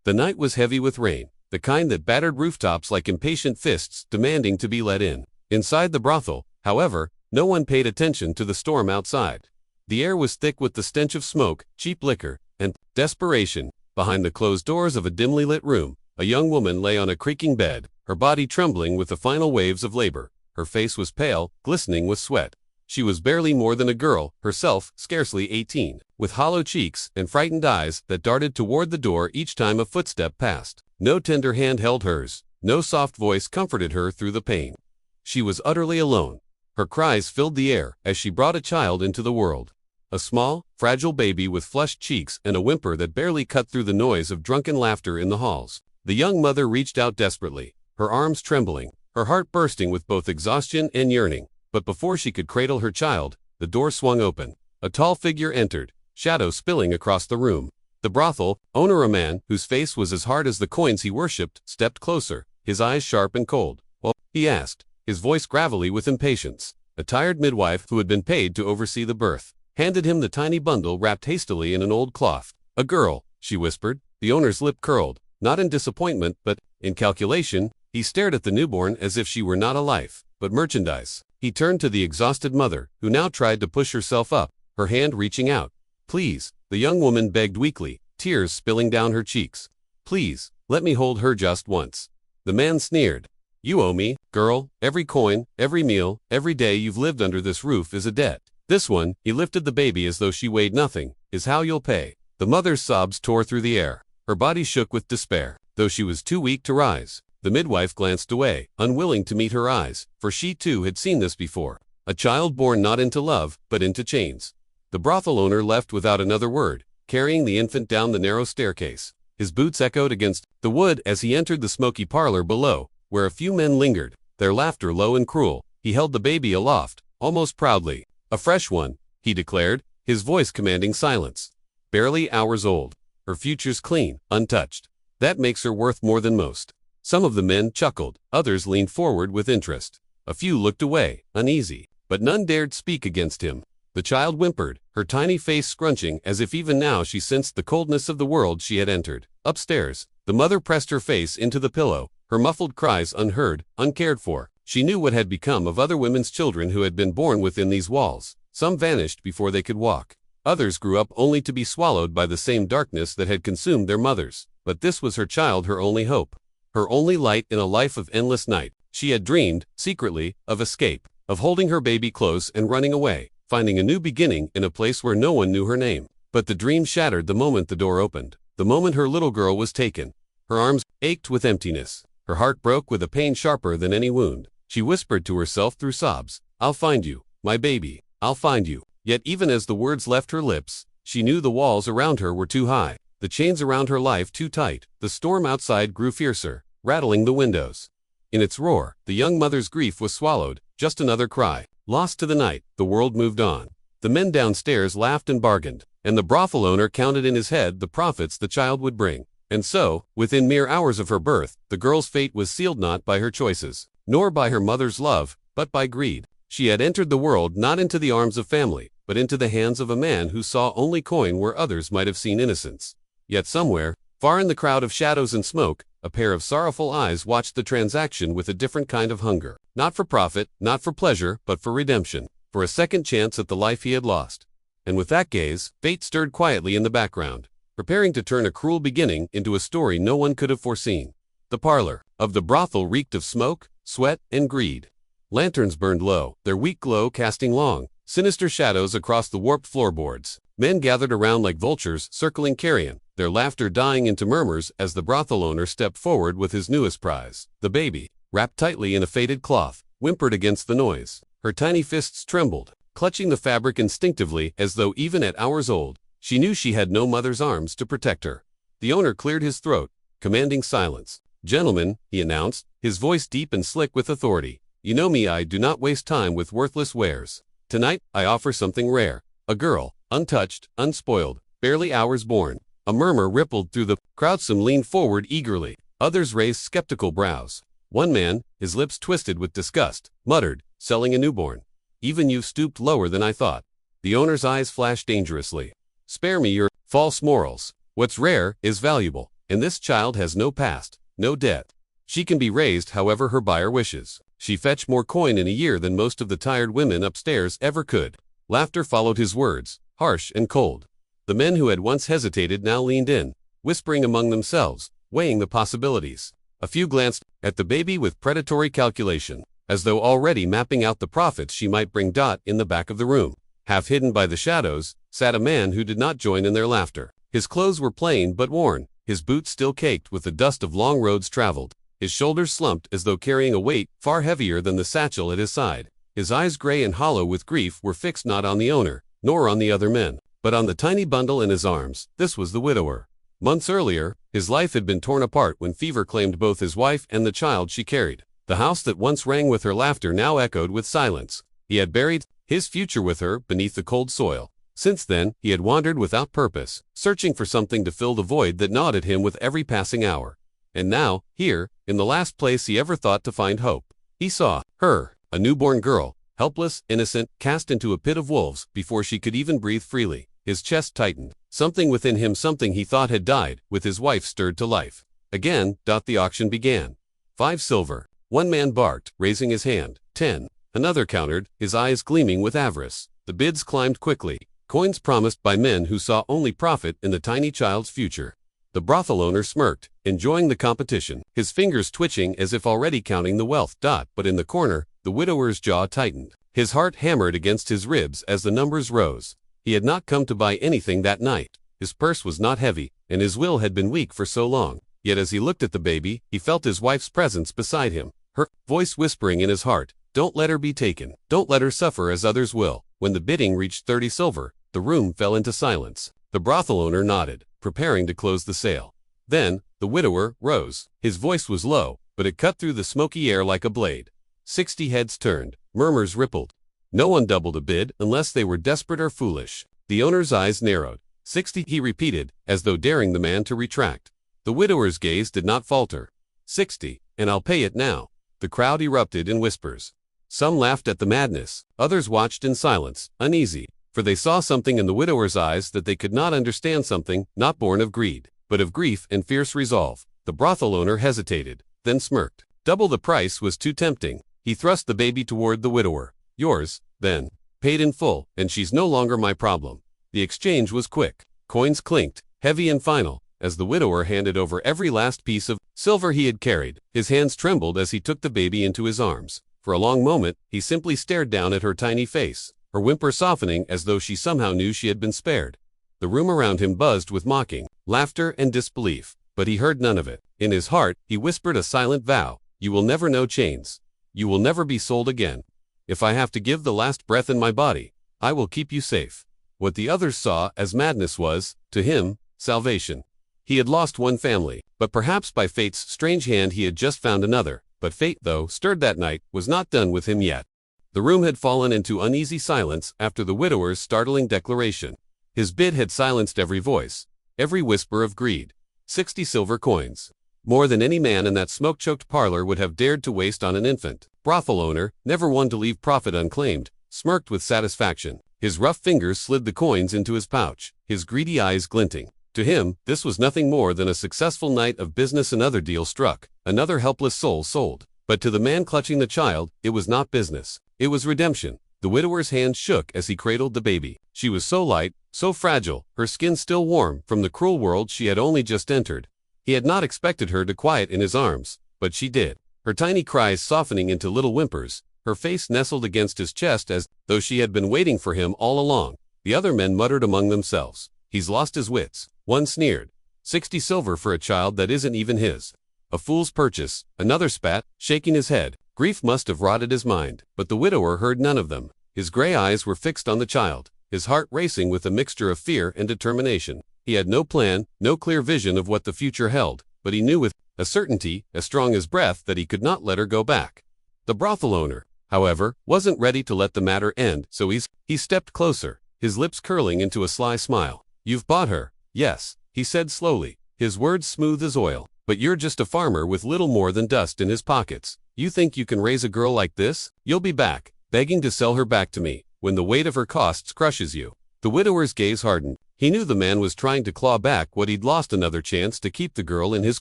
The night was heavy with rain, the kind that battered rooftops like impatient fists demanding to be let in. Inside the brothel, however, no one paid attention to the storm outside. The air was thick with the stench of smoke, cheap liquor, and desperation. Behind the closed doors of a dimly lit room, a young woman lay on a creaking bed, her body trembling with the final waves of labor. Her face was pale, glistening with sweat. She was barely more than a girl, herself scarcely 18, with hollow cheeks and frightened eyes that darted toward the door each time a footstep passed. No tender hand held hers, no soft voice comforted her through the pain. She was utterly alone. Her cries filled the air as she brought a child into the world. A small, fragile baby with flushed cheeks and a whimper that barely cut through the noise of drunken laughter in the halls. The young mother reached out desperately, her arms trembling, her heart bursting with both exhaustion and yearning. But before she could cradle her child, the door swung open. A tall figure entered, shadow spilling across the room. The brothel owner, a man whose face was as hard as the coins he worshipped, stepped closer, his eyes sharp and cold. "Well?" he asked, his voice gravelly with impatience. A tired midwife who had been paid to oversee the birth handed him the tiny bundle wrapped hastily in an old cloth. "A girl," she whispered. The owner's lip curled, not in disappointment but in calculation. He stared at the newborn as if she were not a life, but merchandise. He turned to the exhausted mother, who now tried to push herself up, her hand reaching out. "Please," the young woman begged weakly, tears spilling down her cheeks. "Please, let me hold her just once." The man sneered. "You owe me, girl. Every coin, every meal, every day you've lived under this roof is a debt. This one," he lifted the baby as though she weighed nothing, "is how you'll pay." The mother's sobs tore through the air. Her body shook with despair, though she was too weak to rise. The midwife glanced away, unwilling to meet her eyes, for she too had seen this before. A child born not into love, but into chains. The brothel owner left without another word, carrying the infant down the narrow staircase. His boots echoed against the wood as he entered the smoky parlor below, where a few men lingered, their laughter low and cruel. He held the baby aloft, almost proudly. "A fresh one," he declared, his voice commanding silence. "Barely hours old. Her future's clean, untouched. That makes her worth more than most." Some of the men chuckled, others leaned forward with interest. A few looked away, uneasy, but none dared speak against him. The child whimpered, her tiny face scrunching as if even now she sensed the coldness of the world she had entered. Upstairs, the mother pressed her face into the pillow, her muffled cries unheard, uncared for. She knew what had become of other women's children who had been born within these walls. Some vanished before they could walk. Others grew up only to be swallowed by the same darkness that had consumed their mothers. But this was her child, her only hope. Her only light in a life of endless night. She had dreamed, secretly, of escape, of holding her baby close and running away, finding a new beginning in a place where no one knew her name. But the dream shattered the moment the door opened, the moment her little girl was taken. Her arms ached with emptiness. Her heart broke with a pain sharper than any wound. She whispered to herself through sobs, "I'll find you, my baby, I'll find you." Yet even as the words left her lips, she knew the walls around her were too high, the chains around her life too tight. The storm outside grew fiercer, rattling the windows. In its roar, the young mother's grief was swallowed, just another cry. Lost to the night, the world moved on. The men downstairs laughed and bargained, and the brothel owner counted in his head the profits the child would bring. And so, within mere hours of her birth, the girl's fate was sealed not by her choices, nor by her mother's love, but by greed. She had entered the world not into the arms of family, but into the hands of a man who saw only coin where others might have seen innocence. Yet somewhere, far in the crowd of shadows and smoke, a pair of sorrowful eyes watched the transaction with a different kind of hunger. Not for profit, not for pleasure, but for redemption, for a second chance at the life he had lost. And with that gaze, fate stirred quietly in the background, preparing to turn a cruel beginning into a story no one could have foreseen. The parlor of the brothel reeked of smoke, sweat, and greed. Lanterns burned low, their weak glow casting long, sinister shadows across the warped floorboards. Men gathered around like vultures circling carrion, their laughter dying into murmurs as the brothel owner stepped forward with his newest prize. The baby, wrapped tightly in a faded cloth, whimpered against the noise. Her tiny fists trembled, clutching the fabric instinctively as though even at hours old, she knew she had no mother's arms to protect her. The owner cleared his throat, commanding silence. "Gentlemen," he announced, his voice deep and slick with authority, "you know me, I do not waste time with worthless wares. Tonight, I offer something rare. A girl, untouched, unspoiled, barely hours born." A murmur rippled through the crowd. Some leaned forward eagerly. Others raised skeptical brows. One man, his lips twisted with disgust, muttered, "Selling a newborn. Even you've stooped lower than I thought." The owner's eyes flashed dangerously. "Spare me your false morals. What's rare is valuable, And this child has no past, no debt. She can be raised however her buyer wishes. She fetched more coin in a year than most of the tired women upstairs ever could. Laughter followed his words, harsh and cold. The men who had once hesitated now leaned in, whispering among themselves, weighing the possibilities. A few glanced at the baby with predatory calculation, as though already mapping out the profits she might bring. In the back of the room, half hidden by the shadows, sat a man who did not join in their laughter. His clothes were plain but worn, his boots still caked with the dust of long roads traveled. His shoulders slumped as though carrying a weight far heavier than the satchel at his side. His eyes, gray and hollow with grief, were fixed not on the owner, nor on the other men, but on the tiny bundle in his arms. This was the widower. Months earlier, his life had been torn apart when fever claimed both his wife and the child she carried. The house that once rang with her laughter now echoed with silence. He had buried his future with her beneath the cold soil. Since then, he had wandered without purpose, searching for something to fill the void that gnawed at him with every passing hour. And now, here, in the last place he ever thought to find hope, he saw her, a newborn girl, helpless, innocent, cast into a pit of wolves before she could even breathe freely. His chest tightened. Something within him, something he thought had died, with his wife, stirred to life. Again, the auction began. 5 silver. One man barked, raising his hand. 10. Another countered, his eyes gleaming with avarice. The bids climbed quickly, coins promised by men who saw only profit in the tiny child's future. The brothel owner smirked, enjoying the competition, his fingers twitching as if already counting the wealth. But in the corner, the widower's jaw tightened. His heart hammered against his ribs as the numbers rose. He had not come to buy anything that night. His purse was not heavy, and his will had been weak for so long. Yet as he looked at the baby, he felt his wife's presence beside him, her voice whispering in his heart, "Don't let her be taken. Don't let her suffer as others will." When the bidding reached 30 silver, the room fell into silence. The brothel owner nodded, preparing to close the sale. Then, the widower rose. His voice was low, but it cut through the smoky air like a blade. 60 heads turned, murmurs rippled. No one doubled a bid unless they were desperate or foolish. The owner's eyes narrowed. 60, he repeated, as though daring the man to retract. The widower's gaze did not falter. 60, and I'll pay it now. The crowd erupted in whispers. Some laughed at the madness, others watched in silence, uneasy, for they saw something in the widower's eyes that they could not understand, something not born of greed, but of grief and fierce resolve. The brothel owner hesitated, then smirked. Double the price was too tempting. He thrust the baby toward the widower. Yours, then. Paid in full, and she's no longer my problem. The exchange was quick. Coins clinked, heavy and final, as the widower handed over every last piece of silver he had carried. His hands trembled as he took the baby into his arms. For a long moment, he simply stared down at her tiny face, her whimper softening as though she somehow knew she had been spared. The room around him buzzed with mocking, laughter and disbelief, but he heard none of it. In his heart, he whispered a silent vow. You will never know chains. You will never be sold again. If I have to give the last breath in my body, I will keep you safe. What the others saw as madness was, to him, salvation. He had lost one family, but perhaps by fate's strange hand he had just found another. But fate, though stirred that night, was not done with him yet. The room had fallen into uneasy silence after the widower's startling declaration. His bid had silenced every voice, every whisper of greed. 60 silver coins. More than any man in that smoke-choked parlor would have dared to waste on an infant. Brothel owner, never one to leave profit unclaimed, smirked with satisfaction. His rough fingers slid the coins into his pouch, his greedy eyes glinting. To him, this was nothing more than a successful night of business, another deal struck, another helpless soul sold. But to the man clutching the child, it was not business. It was redemption. The widower's hand shook as he cradled the baby. She was so light, so fragile, her skin still warm from the cruel world she had only just entered. He had not expected her to quiet in his arms, but she did. Her tiny cries softening into little whimpers, her face nestled against his chest as though she had been waiting for him all along. The other men muttered among themselves. He's lost his wits. One sneered. 60 silver for a child that isn't even his. A fool's purchase. Another spat, shaking his head. Grief must have rotted his mind, but the widower heard none of them. His gray eyes were fixed on the child, his heart racing with a mixture of fear and determination. He had no plan, no clear vision of what the future held, but he knew with a certainty as strong as breath that he could not let her go back. The brothel owner, however, wasn't ready to let the matter end, so he stepped closer, his lips curling into a sly smile. You've bought her. Yes, he said slowly, his words smooth as oil. But you're just a farmer with little more than dust in his pockets. You think you can raise a girl like this? You'll be back, begging to sell her back to me, when the weight of her costs crushes you. The widower's gaze hardened. He knew the man was trying to claw back what he'd lost, another chance to keep the girl in his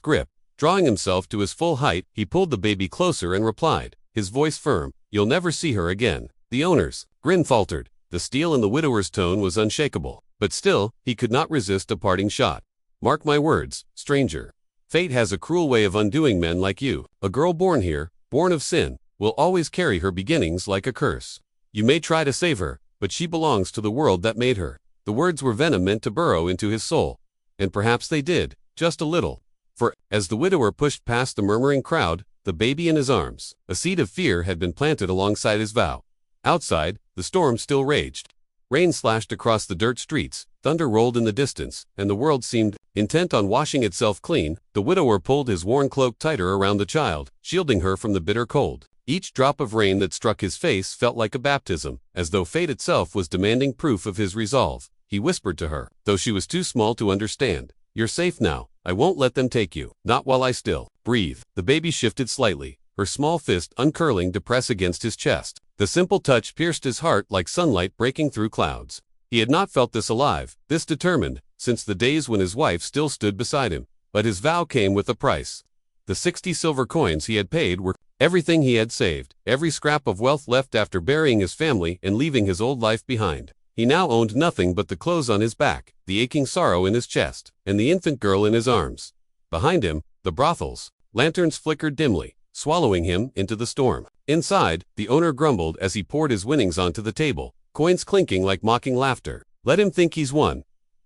grip. Drawing himself to his full height, he pulled the baby closer and replied, his voice firm, "You'll never see her again." The owner's grin faltered. The steel in the widower's tone was unshakable, but still, he could not resist a parting shot. "Mark my words, stranger. Fate has a cruel way of undoing men like you. A girl born here, born of sin, will always carry her beginnings like a curse. You may try to save her, but she belongs to the world that made her." The words were venom meant to burrow into his soul. And perhaps they did, just a little. For, as the widower pushed past the murmuring crowd, the baby in his arms, a seed of fear had been planted alongside his vow. Outside, the storm still raged. Rain slashed across the dirt streets, thunder rolled in the distance, and the world seemed intent on washing itself clean. The widower pulled his worn cloak tighter around the child, shielding her from the bitter cold. Each drop of rain that struck his face felt like a baptism, as though fate itself was demanding proof of his resolve. He whispered to her, though she was too small to understand, "You're safe now. I won't let them take you. Not while I still breathe." The baby shifted slightly, her small fist uncurling to press against his chest. The simple touch pierced his heart like sunlight breaking through clouds. He had not felt this alive, this determined, since the days when his wife still stood beside him. But his vow came with a price. The 60 silver coins he had paid were everything he had saved, every scrap of wealth left after burying his family and leaving his old life behind. He now owned nothing but the clothes on his back, the aching sorrow in his chest, and the infant girl in his arms. Behind him, the brothels. Lanterns flickered dimly, swallowing him into the storm. Inside, the owner grumbled as he poured his winnings onto the table, coins clinking like mocking laughter. "Let him think he's won.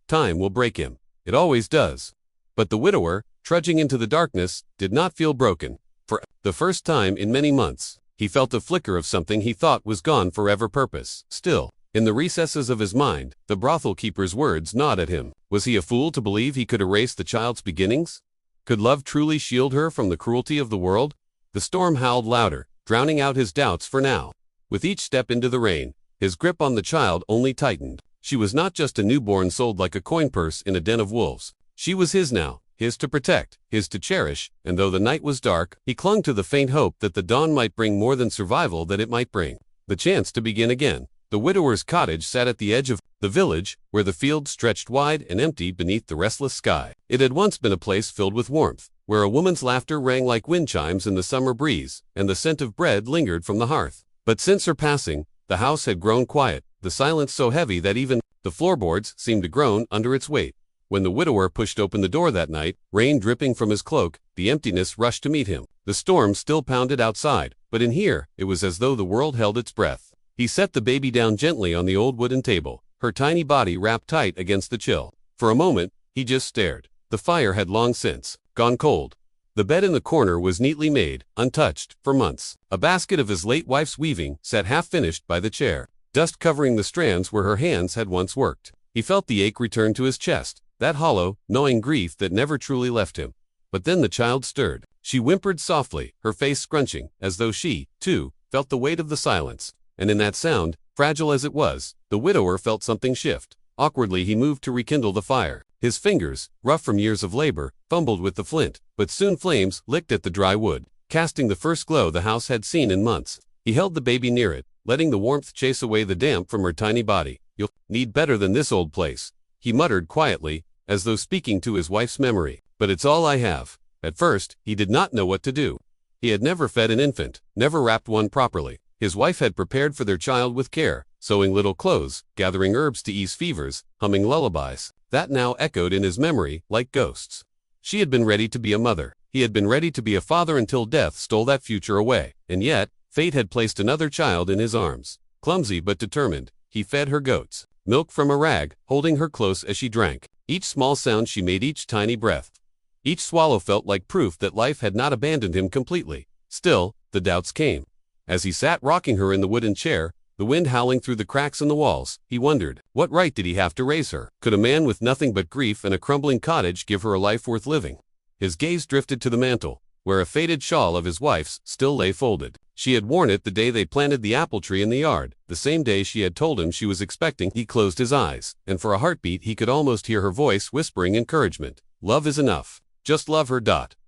Time will break him. It always does." But the widower, trudging into the darkness, did not feel broken. For the first time in many months, he felt a flicker of something he thought was gone forever: purpose. Still, in the recesses of his mind, the brothel keeper's words gnawed at him. Was he a fool to believe he could erase the child's beginnings? Could love truly shield her from the cruelty of the world? The storm howled louder, drowning out his doubts for now. With each step into the rain, his grip on the child only tightened. She was not just a newborn sold like a coin purse in a den of wolves. She was his now, his to protect, his to cherish, and though the night was dark, he clung to the faint hope that the dawn might bring more than survival, that it might bring the chance to begin again. The widower's cottage sat at the edge of the village, where the fields stretched wide and empty beneath the restless sky. It had once been a place filled with warmth, where a woman's laughter rang like wind chimes in the summer breeze, and the scent of bread lingered from the hearth. But since her passing, the house had grown quiet, the silence so heavy that even the floorboards seemed to groan under its weight. When the widower pushed open the door that night, rain dripping from his cloak, the emptiness rushed to meet him. The storm still pounded outside, but in here, it was as though the world held its breath. He set the baby down gently on the old wooden table, her tiny body wrapped tight against the chill. For a moment, he just stared. The fire had long since gone cold. The bed in the corner was neatly made, untouched, for months. A basket of his late wife's weaving sat half-finished by the chair, dust covering the strands where her hands had once worked. He felt the ache return to his chest, that hollow, gnawing grief that never truly left him. But then the child stirred. She whimpered softly, her face scrunching, as though she, too, felt the weight of the silence. And in that sound, fragile as it was, the widower felt something shift. Awkwardly he moved to rekindle the fire. His fingers, rough from years of labor, fumbled with the flint, but soon flames licked at the dry wood, casting the first glow the house had seen in months. He held the baby near it, letting the warmth chase away the damp from her tiny body. "You'll need better than this old place," he muttered quietly, as though speaking to his wife's memory. "But it's all I have." At first, he did not know what to do. He had never fed an infant, never wrapped one properly. His wife had prepared for their child with care, sewing little clothes, gathering herbs to ease fevers, humming lullabies. That now echoed in his memory like ghosts. She had been ready to be a mother. He had been ready to be a father until death stole that future away. And yet, fate had placed another child in his arms. Clumsy but determined, he fed her goats, milk from a rag, holding her close as she drank. Each small sound she made, each tiny breath, each swallow felt like proof that life had not abandoned him completely. Still, the doubts came. As he sat rocking her in the wooden chair, the wind howling through the cracks in the walls, he wondered, what right did he have to raise her? Could a man with nothing but grief and a crumbling cottage give her a life worth living? His gaze drifted to the mantel, where a faded shawl of his wife's still lay folded. She had worn it the day they planted the apple tree in the yard, the same day she had told him she was expecting. He closed his eyes, and for a heartbeat he could almost hear her voice whispering encouragement. Love is enough. Just love her.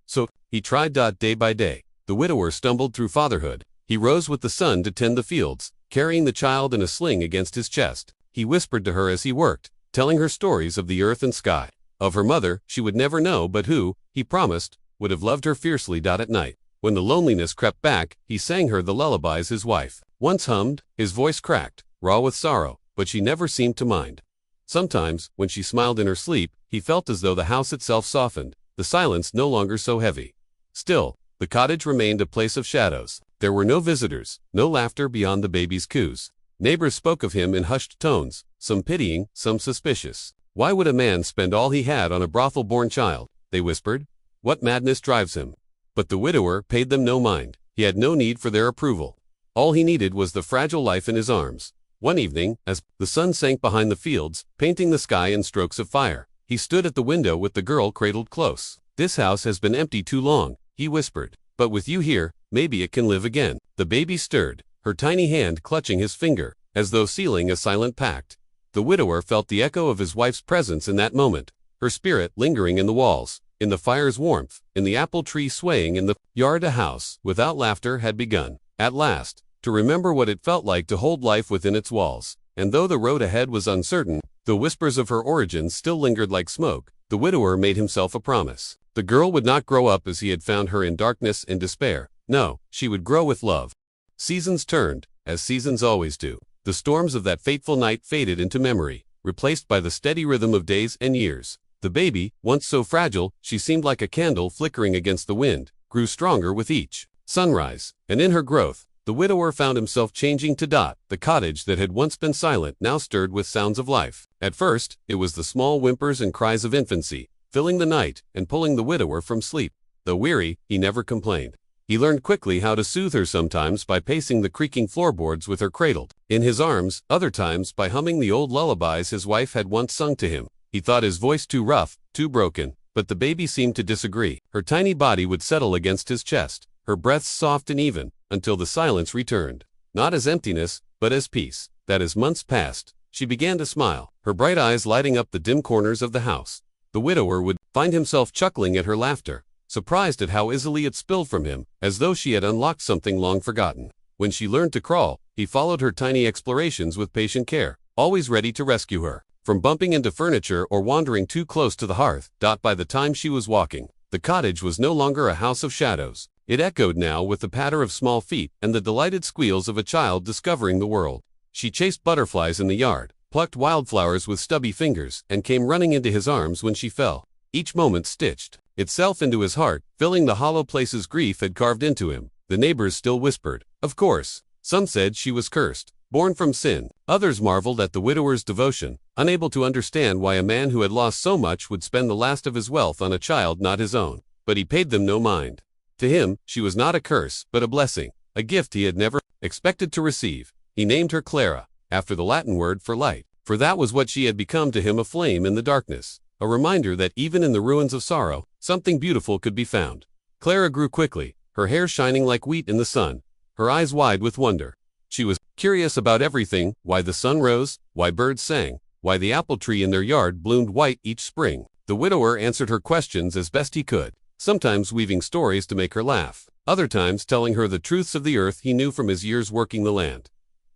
So, he tried. Day by day, the widower stumbled through fatherhood. He rose with the sun to tend the fields, carrying the child in a sling against his chest. He whispered to her as he worked, telling her stories of the earth and sky. Of her mother, she would never know, but who, he promised, would have loved her fiercely. At night, when the loneliness crept back, he sang her the lullabies his wife once hummed. His voice cracked, raw with sorrow, but she never seemed to mind. Sometimes, when she smiled in her sleep, he felt as though the house itself softened, the silence no longer so heavy. Still, the cottage remained a place of shadows. There were no visitors, no laughter beyond the baby's coos. Neighbors spoke of him in hushed tones, some pitying, some suspicious. Why would a man spend all he had on a brothel-born child? They whispered. What madness drives him? But the widower paid them no mind. He had no need for their approval. All he needed was the fragile life in his arms. One evening, as the sun sank behind the fields, painting the sky in strokes of fire, he stood at the window with the girl cradled close. This house has been empty too long, he whispered. But with you here, maybe it can live again. The baby stirred, her tiny hand clutching his finger, as though sealing a silent pact. The widower felt the echo of his wife's presence in that moment, her spirit lingering in the walls, in the fire's warmth, in the apple tree swaying in the yard. A house without laughter had begun, at last, to remember what it felt like to hold life within its walls. And though the road ahead was uncertain, the whispers of her origins still lingered like smoke, the widower made himself a promise. The girl would not grow up as he had found her in darkness and despair. No, she would grow with love. Seasons turned, as seasons always do. The storms of that fateful night faded into memory, replaced by the steady rhythm of days and years. The baby, once so fragile she seemed like a candle flickering against the wind, grew stronger with each sunrise, and in her growth, the widower found himself changing to Dot. The cottage that had once been silent now stirred with sounds of life. At first, it was the small whimpers and cries of infancy, filling the night and pulling the widower from sleep. Though weary, he never complained. He learned quickly how to soothe her, sometimes by pacing the creaking floorboards with her cradled in his arms, other times by humming the old lullabies his wife had once sung to him. He thought his voice too rough, too broken, but the baby seemed to disagree. Her tiny body would settle against his chest, her breaths soft and even, until the silence returned, not as emptiness, but as peace. That as months passed, she began to smile, her bright eyes lighting up the dim corners of the house. The widower would find himself chuckling at her laughter, surprised at how easily it spilled from him, as though she had unlocked something long forgotten. When she learned to crawl, he followed her tiny explorations with patient care, always ready to rescue her from bumping into furniture or wandering too close to the hearth. By the time she was walking, the cottage was no longer a house of shadows. It echoed now with the patter of small feet and the delighted squeals of a child discovering the world. She chased butterflies in the yard, plucked wildflowers with stubby fingers, and came running into his arms when she fell. Each moment stitched itself into his heart, filling the hollow places grief had carved into him. The neighbors still whispered, of course. Some said she was cursed, born from sin. Others marveled at the widower's devotion, unable to understand why a man who had lost so much would spend the last of his wealth on a child not his own. But he paid them no mind. To him, she was not a curse, but a blessing, a gift he had never expected to receive. He named her Clara, after the Latin word for light, for that was what she had become to him, a flame in the darkness, a reminder that even in the ruins of sorrow, something beautiful could be found. Clara grew quickly, her hair shining like wheat in the sun, her eyes wide with wonder. She was curious about everything: why the sun rose, why birds sang, why the apple tree in their yard bloomed white each spring. The widower answered her questions as best he could, sometimes weaving stories to make her laugh, other times telling her the truths of the earth he knew from his years working the land.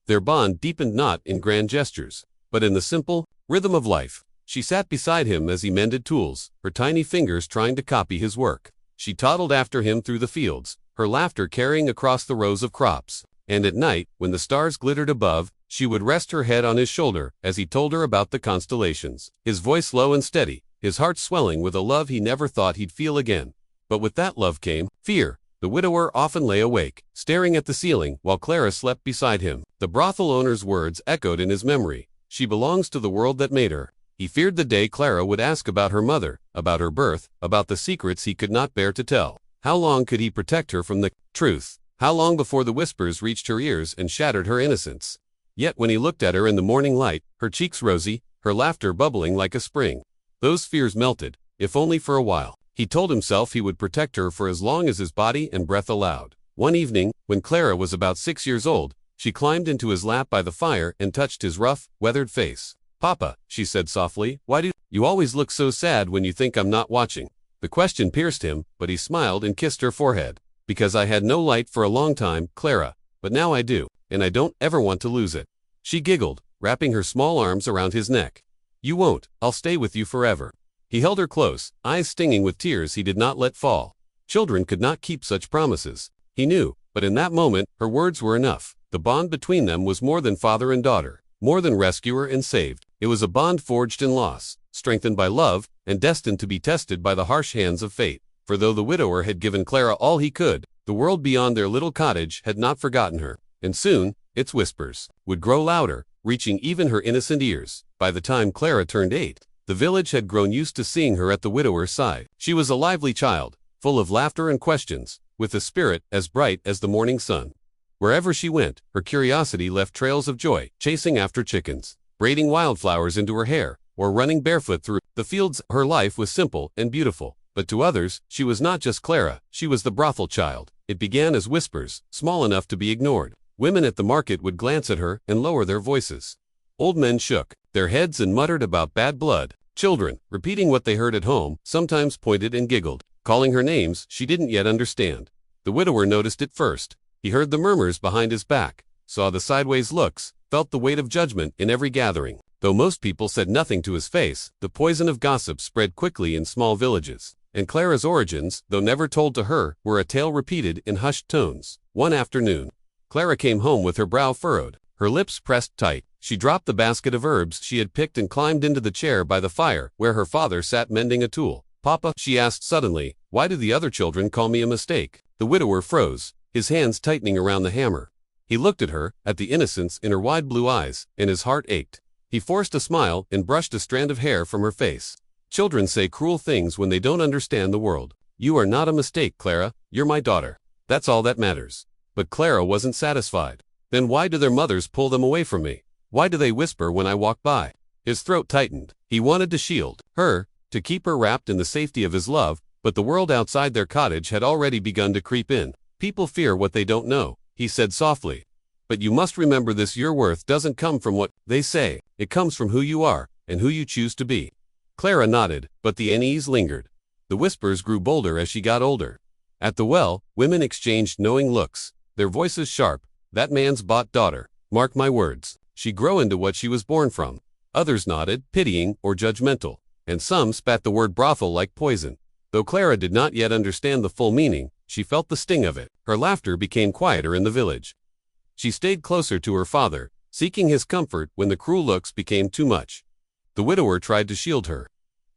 Their bond deepened not in grand gestures, but in the simple rhythm of life. She sat beside him as he mended tools, her tiny fingers trying to copy his work. She toddled after him through the fields, her laughter carrying across the rows of crops. And at night, when the stars glittered above, she would rest her head on his shoulder as he told her about the constellations, his voice low and steady, his heart swelling with a love he never thought he'd feel again. But with that love came fear. The widower often lay awake, staring at the ceiling, while Clara slept beside him. The brothel owner's words echoed in his memory. She belongs to the world that made her. He feared the day Clara would ask about her mother, about her birth, about the secrets he could not bear to tell. How long could he protect her from the truth? How long before the whispers reached her ears and shattered her innocence? Yet when he looked at her in the morning light, her cheeks rosy, her laughter bubbling like a spring, those fears melted, if only for a while. He told himself he would protect her for as long as his body and breath allowed. One evening, when Clara was about 6 years old, she climbed into his lap by the fire and touched his rough, weathered face. "Papa," she said softly, "why do you always look so sad when you think I'm not watching?" The question pierced him, but he smiled and kissed her forehead. "Because I had no light for a long time, Clara, but now I do, and I don't ever want to lose it." She giggled, wrapping her small arms around his neck. You won't, I'll stay with you forever. He held her close, eyes stinging with tears he did not let fall. Children could not keep such promises. He knew, but in that moment, her words were enough. The bond between them was more than father and daughter, more than rescuer and saved. It was a bond forged in loss, strengthened by love, and destined to be tested by the harsh hands of fate. For though the widower had given Clara all he could, the world beyond their little cottage had not forgotten her. And soon, its whispers would grow louder, reaching even her innocent ears. By the time Clara turned 8, the village had grown used to seeing her at the widower's side. She was a lively child, full of laughter and questions, with a spirit as bright as the morning sun. Wherever she went, her curiosity left trails of joy, chasing after chickens, braiding wildflowers into her hair, or running barefoot through the fields. Her life was simple and beautiful. But to others, she was not just Clara, she was the brothel child. It began as whispers, small enough to be ignored. Women at the market would glance at her and lower their voices. Old men shook their heads and muttered about bad blood. Children, repeating what they heard at home, sometimes pointed and giggled, calling her names she didn't yet understand. The widower noticed it first. He heard the murmurs behind his back, saw the sideways looks, felt the weight of judgment in every gathering. Though most people said nothing to his face, the poison of gossip spread quickly in small villages. And Clara's origins, though never told to her, were a tale repeated in hushed tones. One afternoon, Clara came home with her brow furrowed, her lips pressed tight. She dropped the basket of herbs she had picked and climbed into the chair by the fire, where her father sat mending a tool. "Papa," she asked suddenly, "why do the other children call me a mistake?" The widower froze, his hands tightening around the hammer. He looked at her, at the innocence in her wide blue eyes, and his heart ached. He forced a smile and brushed a strand of hair from her face. "Children say cruel things when they don't understand the world. You are not a mistake, Clara. You're my daughter. That's all that matters." But Clara wasn't satisfied. "Then why do their mothers pull them away from me? Why do they whisper when I walk by?" His throat tightened. He wanted to shield her, to keep her wrapped in the safety of his love, but the world outside their cottage had already begun to creep in. "People fear what they don't know," he said softly. "But you must remember this: your worth doesn't come from what they say. It comes from who you are, and who you choose to be." Clara nodded, but the unease lingered. The whispers grew bolder as she got older. At the well, women exchanged knowing looks, their voices sharp. "That man's bought daughter. Mark my words. She grow into what she was born from." Others nodded, pitying or judgmental, and some spat the word brothel like poison. Though Clara did not yet understand the full meaning, she felt the sting of it. Her laughter became quieter in the village. She stayed closer to her father, seeking his comfort when the cruel looks became too much. The widower tried to shield her.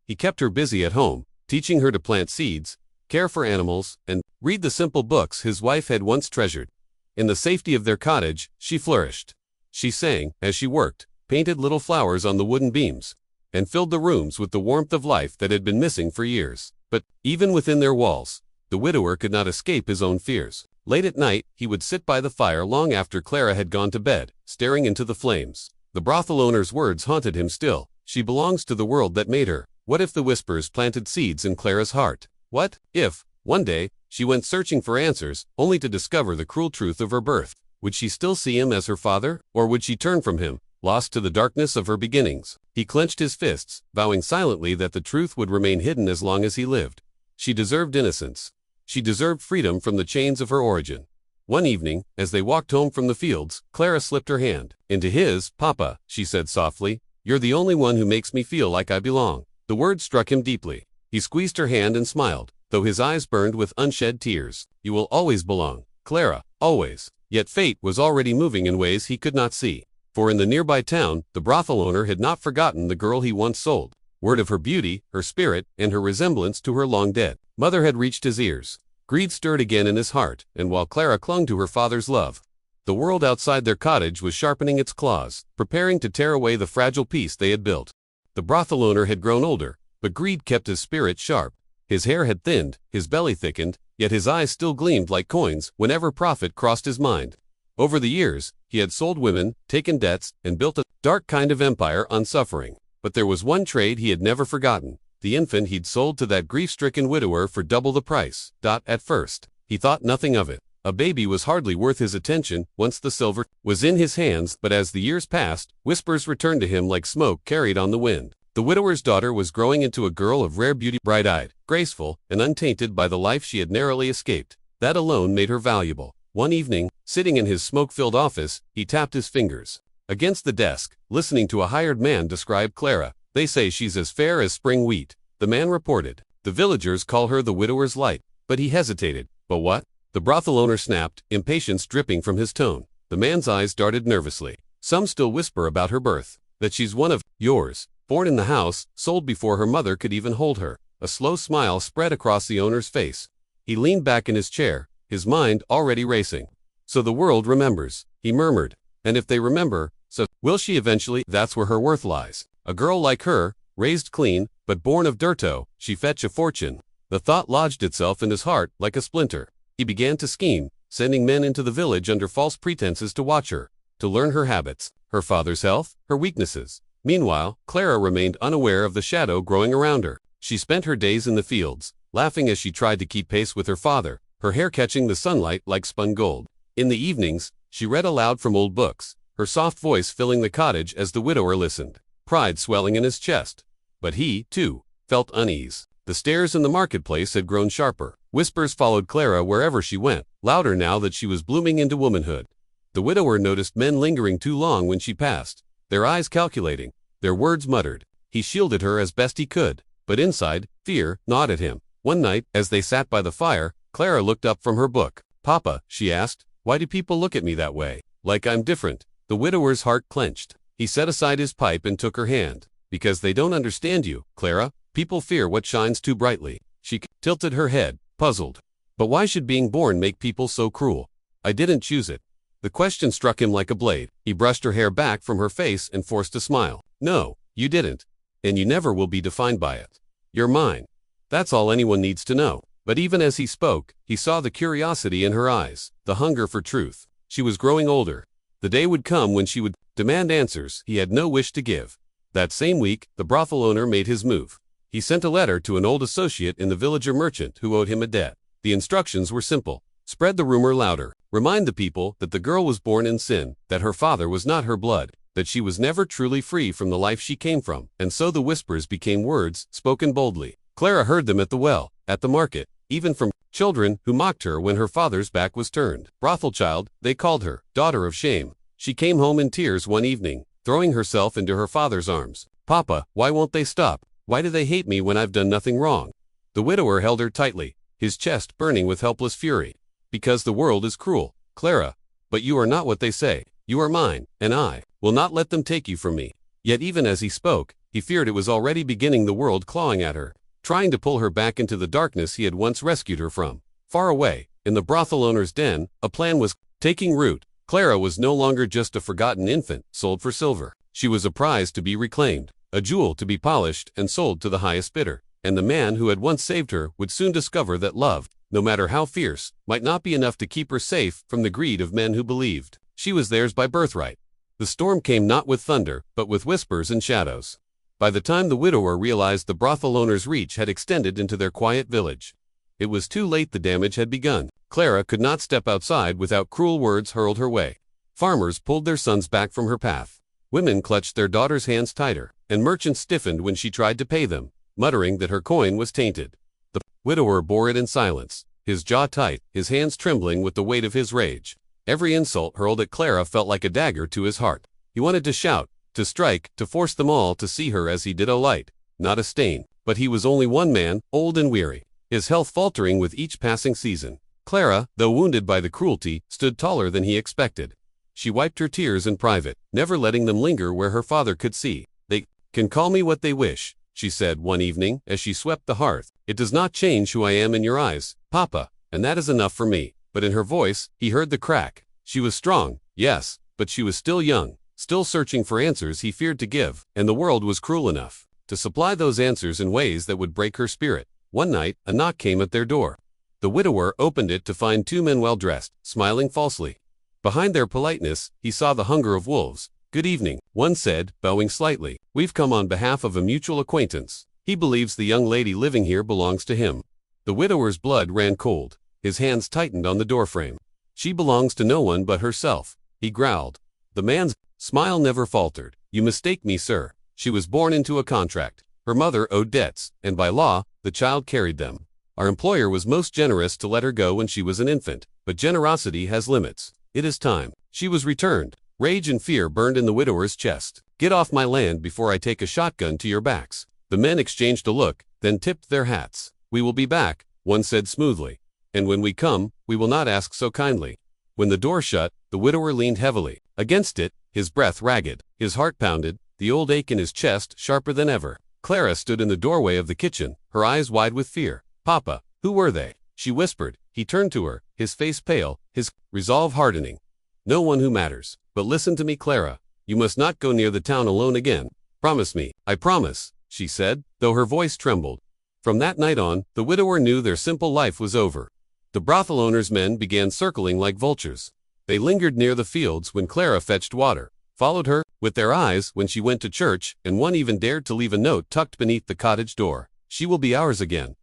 He kept her busy at home, teaching her to plant seeds, care for animals, and read the simple books his wife had once treasured. In the safety of their cottage, she flourished. She sang as she worked, painted little flowers on the wooden beams, and filled the rooms with the warmth of life that had been missing for years. But, even within their walls, the widower could not escape his own fears. Late at night, he would sit by the fire long after Clara had gone to bed, staring into the flames. The brothel owner's words haunted him still. "She belongs to the world that made her." What if the whispers planted seeds in Clara's heart? What if, one day, she went searching for answers, only to discover the cruel truth of her birth? Would she still see him as her father, or would she turn from him, lost to the darkness of her beginnings? He clenched his fists, vowing silently that the truth would remain hidden as long as he lived. She deserved innocence. She deserved freedom from the chains of her origin. One evening, as they walked home from the fields, Clara slipped her hand into his. "Papa," she said softly, "you're the only one who makes me feel like I belong." The word struck him deeply. He squeezed her hand and smiled, though his eyes burned with unshed tears. "You will always belong, Clara, always." Yet fate was already moving in ways he could not see. For in the nearby town, the brothel owner had not forgotten the girl he once sold. Word of her beauty, her spirit, and her resemblance to her long-dead mother had reached his ears. Greed stirred again in his heart, and while Clara clung to her father's love, the world outside their cottage was sharpening its claws, preparing to tear away the fragile peace they had built. The brothel owner had grown older, but greed kept his spirit sharp. His hair had thinned, his belly thickened, yet his eyes still gleamed like coins whenever profit crossed his mind. Over the years, he had sold women, taken debts, and built a dark kind of empire on suffering. But there was one trade he had never forgotten: the infant he'd sold to that grief-stricken widower for double the price. At first, he thought nothing of it. A baby was hardly worth his attention once the silver was in his hands, but as the years passed, whispers returned to him like smoke carried on the wind. The widower's daughter was growing into a girl of rare beauty, bright-eyed, graceful, and untainted by the life she had narrowly escaped. That alone made her valuable. One evening, sitting in his smoke-filled office, he tapped his fingers against the desk, listening to a hired man describe Clara. They say she's as fair as spring wheat, the man reported. The villagers call her the widower's light. But he hesitated. But what? The brothel owner snapped, impatience dripping from his tone. The man's eyes darted nervously. Some still whisper about her birth, that she's one of yours, born in the house, sold before her mother could even hold her. A slow smile spread across the owner's face. He leaned back in his chair, his mind already racing. So the world remembers, he murmured. And if they remember, so will she eventually? That's where her worth lies. A girl like her, raised clean, but born of dirto, she fetch a fortune. The thought lodged itself in his heart like a splinter. He began to scheme, sending men into the village under false pretenses to watch her, to learn her habits, her father's health, her weaknesses. Meanwhile, Clara remained unaware of the shadow growing around her. She spent her days in the fields, laughing as she tried to keep pace with her father, her hair catching the sunlight like spun gold. In the evenings, she read aloud from old books, her soft voice filling the cottage as the widower listened, pride swelling in his chest. But he, too, felt unease. The stares in the marketplace had grown sharper. Whispers followed Clara wherever she went, louder now that she was blooming into womanhood. The widower noticed men lingering too long when she passed, their eyes calculating, their words muttered. He shielded her as best he could, but inside, fear gnawed at him. One night, as they sat by the fire, Clara looked up from her book. "Papa," she asked, "why do people look at me that way? Like I'm different?" The widower's heart clenched. He set aside his pipe and took her hand. "Because they don't understand you, Clara. People fear what shines too brightly." She tilted her head, puzzled. "But why should being born make people so cruel? I didn't choose it." The question struck him like a blade. He brushed her hair back from her face and forced a smile. "No, you didn't. And you never will be defined by it. You're mine. That's all anyone needs to know." But even as he spoke, he saw the curiosity in her eyes, the hunger for truth. She was growing older. The day would come when she would demand answers he had no wish to give. That same week, the brothel owner made his move. He sent a letter to an old associate in the villager merchant who owed him a debt. The instructions were simple. Spread the rumor louder. Remind the people that the girl was born in sin, that her father was not her blood, that she was never truly free from the life she came from. And so the whispers became words, spoken boldly. Clara heard them at the well, at the market, even from children who mocked her when her father's back was turned. Brothel child, they called her, daughter of shame. She came home in tears one evening, throwing herself into her father's arms. "Papa, why won't they stop? Why do they hate me when I've done nothing wrong?" The widower held her tightly, his chest burning with helpless fury. "Because the world is cruel, Clara. But you are not what they say. You are mine, and I will not let them take you from me." Yet even as he spoke, he feared it was already beginning, the world clawing at her, trying to pull her back into the darkness he had once rescued her from. Far away, in the brothel owner's den, a plan was taking root. Clara was no longer just a forgotten infant, sold for silver. She was a prize to be reclaimed, a jewel to be polished and sold to the highest bidder. And the man who had once saved her would soon discover that love, no matter how fierce, might not be enough to keep her safe from the greed of men who believed she was theirs by birthright. The storm came not with thunder, but with whispers and shadows. By the time the widower realized the brothel owner's reach had extended into their quiet village, it was too late. The damage had begun. Clara could not step outside without cruel words hurled her way. Farmers pulled their sons back from her path. Women clutched their daughters' hands tighter, and merchants stiffened when she tried to pay them, muttering that her coin was tainted. The widower bore it in silence, his jaw tight, his hands trembling with the weight of his rage. Every insult hurled at Clara felt like a dagger to his heart. He wanted to shout, to strike, to force them all to see her as he did, a light, not a stain. But he was only one man, old and weary, his health faltering with each passing season. Clara, though wounded by the cruelty, stood taller than he expected. She wiped her tears in private, never letting them linger where her father could see. "They can call me what they wish," she said one evening as she swept the hearth. "It does not change who I am in your eyes, Papa, and that is enough for me." But in her voice, he heard the crack. She was strong, yes, but she was still young, still searching for answers he feared to give, and the world was cruel enough to supply those answers in ways that would break her spirit. One night, a knock came at their door. The widower opened it to find two men well dressed, smiling falsely. Behind their politeness, he saw the hunger of wolves. "Good evening," one said, bowing slightly. "We've come on behalf of a mutual acquaintance. He believes the young lady living here belongs to him." The widower's blood ran cold. His hands tightened on the doorframe. "She belongs to no one but herself," he growled. The man's smile never faltered. "You mistake me, sir. She was born into a contract. Her mother owed debts, and by law, the child carried them. Our employer was most generous to let her go when she was an infant, but generosity has limits. It is time she was returned." Rage and fear burned in the widower's chest. Get off my land before I take a shotgun to your backs." The men exchanged a look, then tipped their hats. "We will be back," one said smoothly. "And when we come, we will not ask so kindly." When the door shut, the widower leaned heavily against it, his breath ragged, his heart pounded, the old ache in his chest sharper than ever. Clara stood in the doorway of the kitchen, her eyes wide with fear. "Papa, who were they?" she whispered. He turned to her, his face pale, his resolve hardening. "No one who matters. But listen to me, Clara. You must not go near the town alone again. Promise me." "I promise," she said, though her voice trembled. From that night on, the widower knew their simple life was over. The brothel owner's men began circling like vultures. They lingered near the fields when Clara fetched water, followed her with their eyes when she went to church, and one even dared to leave a note tucked beneath the cottage door. "She will be ours again."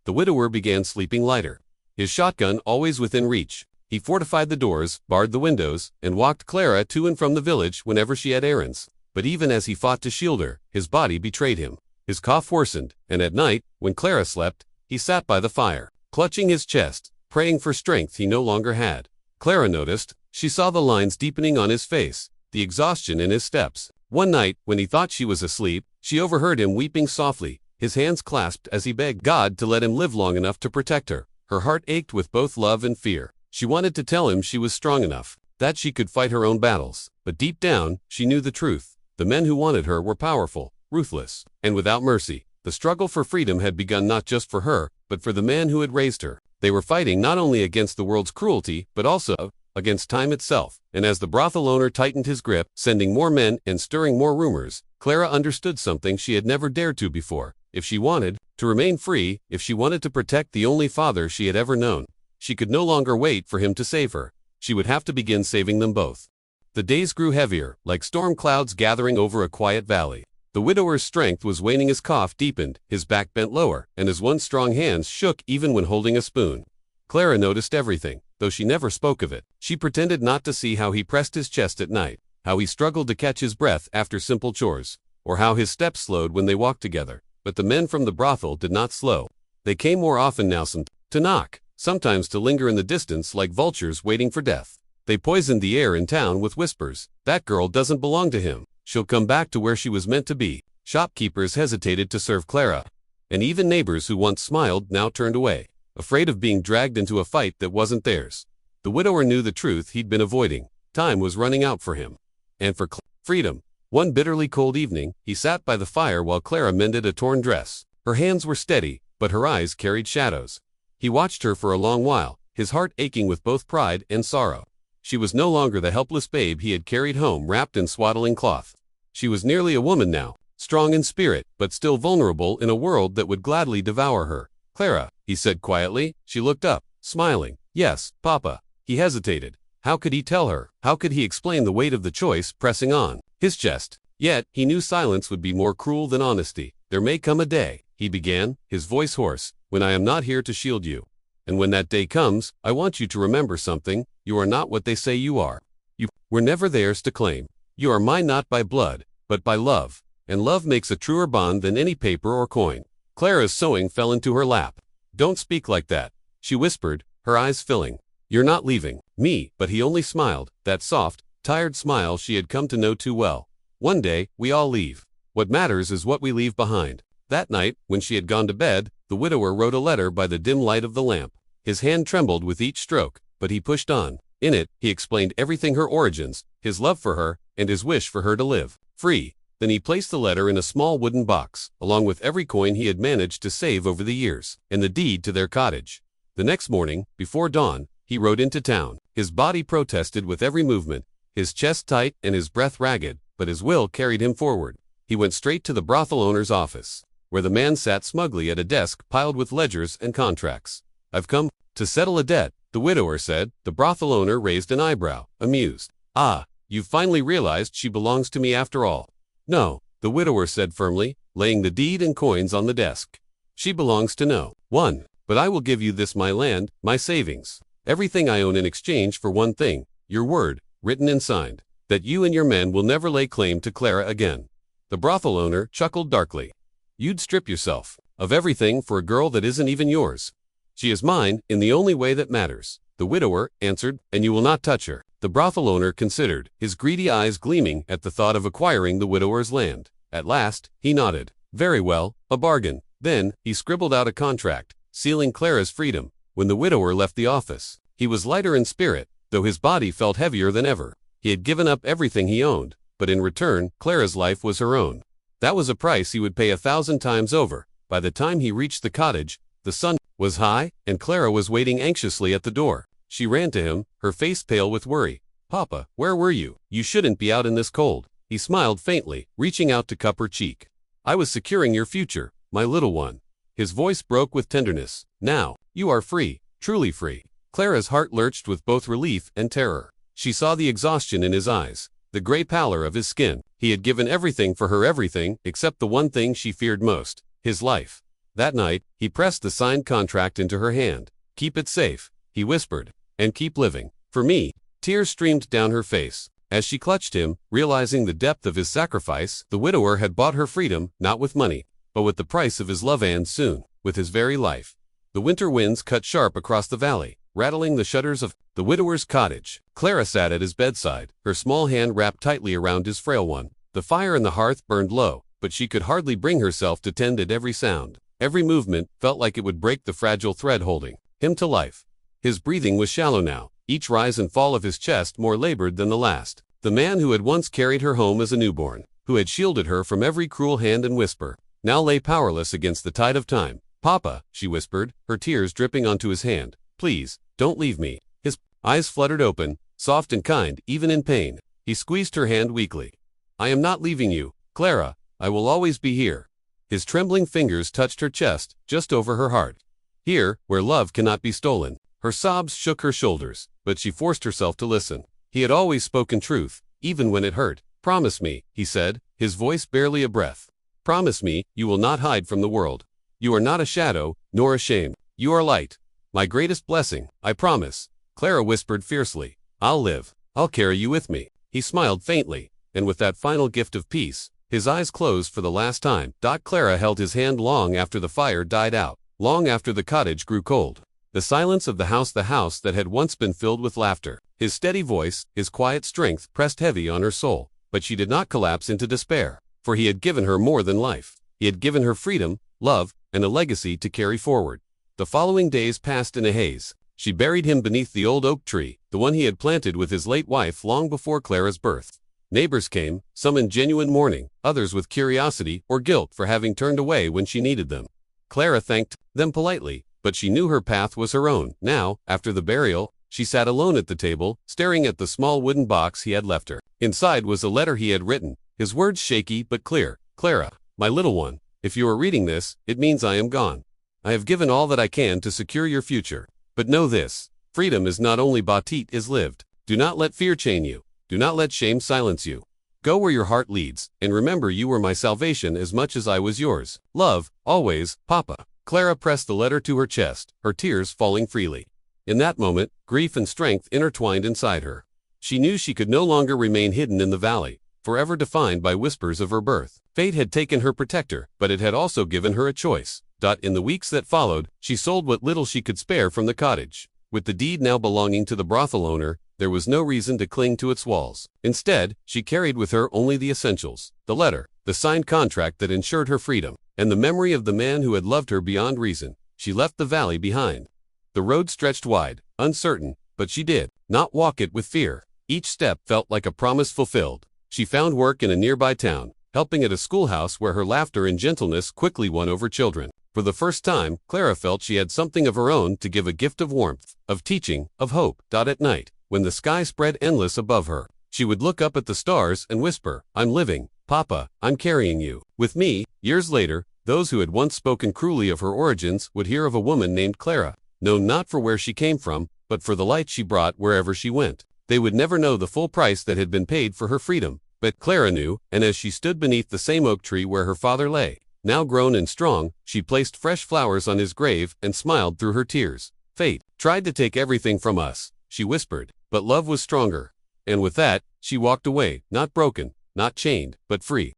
The widower began sleeping lighter, his shotgun always within reach. He fortified the doors, barred the windows, and walked Clara to and from the village whenever she had errands. But even as he fought to shield her, his body betrayed him. His cough worsened, and at night, when Clara slept, he sat by the fire, clutching his chest, praying for strength he no longer had. Clara noticed. She saw the lines deepening on his face, the exhaustion in his steps. One night, when he thought she was asleep, she overheard him weeping softly, his hands clasped as he begged God to let him live long enough to protect her. Her heart ached with both love and fear. She wanted to tell him she was strong enough, that she could fight her own battles. But deep down, she knew the truth. The men who wanted her were powerful, ruthless, and without mercy. The struggle for freedom had begun not just for her, but for the man who had raised her. They were fighting not only against the world's cruelty, but also against time itself. And as the brothel owner tightened his grip, sending more men and stirring more rumors, Clara understood something she had never dared to before. If she wanted to remain free, if she wanted to protect the only father she had ever known, she could no longer wait for him to save her. She would have to begin saving them both. The days grew heavier, like storm clouds gathering over a quiet valley. The widower's strength was waning, his cough deepened, his back bent lower, and his once strong hands shook even when holding a spoon. Clara noticed everything, though she never spoke of it. She pretended not to see how he pressed his chest at night, how he struggled to catch his breath after simple chores, or how his steps slowed when they walked together. But the men from the brothel did not slow. They came more often now, to knock, sometimes to linger in the distance like vultures waiting for death. They poisoned the air in town with whispers. "That girl doesn't belong to him. She'll come back to where she was meant to be." Shopkeepers hesitated to serve Clara, and even neighbors who once smiled now turned away, afraid of being dragged into a fight that wasn't theirs. The widower knew the truth he'd been avoiding. Time was running out for him. And for freedom. One bitterly cold evening, he sat by the fire while Clara mended a torn dress. Her hands were steady, but her eyes carried shadows. He watched her for a long while, his heart aching with both pride and sorrow. She was no longer the helpless babe he had carried home wrapped in swaddling cloth. She was nearly a woman now, strong in spirit, but still vulnerable in a world that would gladly devour her. "Clara," he said quietly. She looked up, smiling. "Yes, Papa." He hesitated. How could he tell her? How could he explain the weight of the choice pressing on his chest? Yet, he knew silence would be more cruel than honesty. "There may come a day," he began, his voice hoarse, "when I am not here to shield you. And when that day comes, I want you to remember something. You are not what they say you are. You were never theirs to claim. You are mine not by blood, but by love. And love makes a truer bond than any paper or coin." Clara's sewing fell into her lap. "Don't speak like that," she whispered, her eyes filling. "You're not leaving me." But he only smiled, that soft, tired smile she had come to know too well. "One day, we all leave. What matters is what we leave behind." That night, when she had gone to bed, the widower wrote a letter by the dim light of the lamp. His hand trembled with each stroke, but he pushed on. In it, he explained everything: her origins, his love for her, and his wish for her to live free. Then he placed the letter in a small wooden box, along with every coin he had managed to save over the years, and the deed to their cottage. The next morning, before dawn, he rode into town. His body protested with every movement, his chest tight and his breath ragged, but his will carried him forward. He went straight to the brothel owner's office, where the man sat smugly at a desk piled with ledgers and contracts. "I've come to settle a debt," the widower said. The brothel owner raised an eyebrow, amused. "Ah, you've finally realized she belongs to me after all." "No," the widower said firmly, laying the deed and coins on the desk. "She belongs to no one. But I will give you this: my land, my savings, everything I own, in exchange for one thing: your word, written and signed, that you and your men will never lay claim to Clara again." The brothel owner chuckled darkly. "You'd strip yourself of everything for a girl that isn't even yours?" "She is mine in the only way that matters," the widower answered, "and you will not touch her." The brothel owner considered, his greedy eyes gleaming at the thought of acquiring the widower's land. At last, he nodded. Very well, a bargain. Then, he scribbled out a contract, sealing Clara's freedom. When the widower left the office, he was lighter in spirit, though his body felt heavier than ever. He had given up everything he owned, but in return, Clara's life was her own. That was a price he would pay 1,000 times over. By the time he reached the cottage, the sun was high, and Clara was waiting anxiously at the door. She ran to him, her face pale with worry. Papa, where were you? You shouldn't be out in this cold. He smiled faintly, reaching out to cup her cheek. I was securing your future, my little one. His voice broke with tenderness. Now, you are free, truly free. Clara's heart lurched with both relief and terror. She saw the exhaustion in his eyes, the gray pallor of his skin. He had given everything for her, everything except the one thing she feared most, his life. That night, he pressed the signed contract into her hand. Keep it safe, he whispered, and keep living. For me. Tears streamed down her face. As she clutched him, realizing the depth of his sacrifice, the widower had bought her freedom, not with money, but with the price of his love and soon, with his very life. The winter winds cut sharp across the valley, rattling the shutters of the widower's cottage. Clara sat at his bedside, her small hand wrapped tightly around his frail one. The fire in the hearth burned low, but she could hardly bring herself to tend at every sound. Every movement felt like it would break the fragile thread holding him to life. His breathing was shallow now, each rise and fall of his chest more labored than the last. The man who had once carried her home as a newborn, who had shielded her from every cruel hand and whisper, now lay powerless against the tide of time. Papa, she whispered, her tears dripping onto his hand. Please, don't leave me. His eyes fluttered open, soft and kind, even in pain. He squeezed her hand weakly. I am not leaving you, Clara. I will always be here. His trembling fingers touched her chest, just over her heart. Here, where love cannot be stolen. Her sobs shook her shoulders, but she forced herself to listen. He had always spoken truth, even when it hurt. Promise me, he said, his voice barely a breath. Promise me, you will not hide from the world. You are not a shadow, nor a shame. You are light. My greatest blessing, I promise. Clara whispered fiercely. I'll live. I'll carry you with me. He smiled faintly, and with that final gift of peace, his eyes closed for the last time. Clara held his hand long after the fire died out, long after the cottage grew cold. The silence of the house that had once been filled with laughter. His steady voice, his quiet strength pressed heavy on her soul, but she did not collapse into despair, for he had given her more than life. He had given her freedom, love, and a legacy to carry forward. The following days passed in a haze. She buried him beneath the old oak tree, the one he had planted with his late wife long before Clara's birth. Neighbors came, some in genuine mourning, others with curiosity or guilt for having turned away when she needed them. Clara thanked them politely, but she knew her path was her own. Now, after the burial, she sat alone at the table, staring at the small wooden box he had left her. Inside was a letter he had written, his words shaky but clear. Clara, my little one, if you are reading this, it means I am gone. I have given all that I can to secure your future. But know this, freedom is not only bought, it is lived. Do not let fear chain you. Do not let shame silence you. Go where your heart leads, and remember you were my salvation as much as I was yours. Love, always, Papa. Clara pressed the letter to her chest, her tears falling freely. In that moment, grief and strength intertwined inside her. She knew she could no longer remain hidden in the valley, forever defined by whispers of her birth. Fate had taken her protector, but it had also given her a choice. In the weeks that followed, she sold what little she could spare from the cottage. With the deed now belonging to the brothel owner, there was no reason to cling to its walls. Instead, she carried with her only the essentials: the letter, the signed contract that ensured her freedom, and the memory of the man who had loved her beyond reason. She left the valley behind. The road stretched wide, uncertain, but she did not walk it with fear. Each step felt like a promise fulfilled. She found work in a nearby town, helping at a schoolhouse where her laughter and gentleness quickly won over children. For the first time, Clara felt she had something of her own to give, a gift of warmth, of teaching, of hope. At night, when the sky spread endless above her, she would look up at the stars and whisper, I'm living, Papa, I'm carrying you with me. Years later, those who had once spoken cruelly of her origins would hear of a woman named Clara, known not for where she came from, but for the light she brought wherever she went. They would never know the full price that had been paid for her freedom, but Clara knew, and as she stood beneath the same oak tree where her father lay, now grown and strong, she placed fresh flowers on his grave and smiled through her tears. Fate tried to take everything from us, she whispered, but love was stronger. And with that, she walked away, not broken, not chained, but free.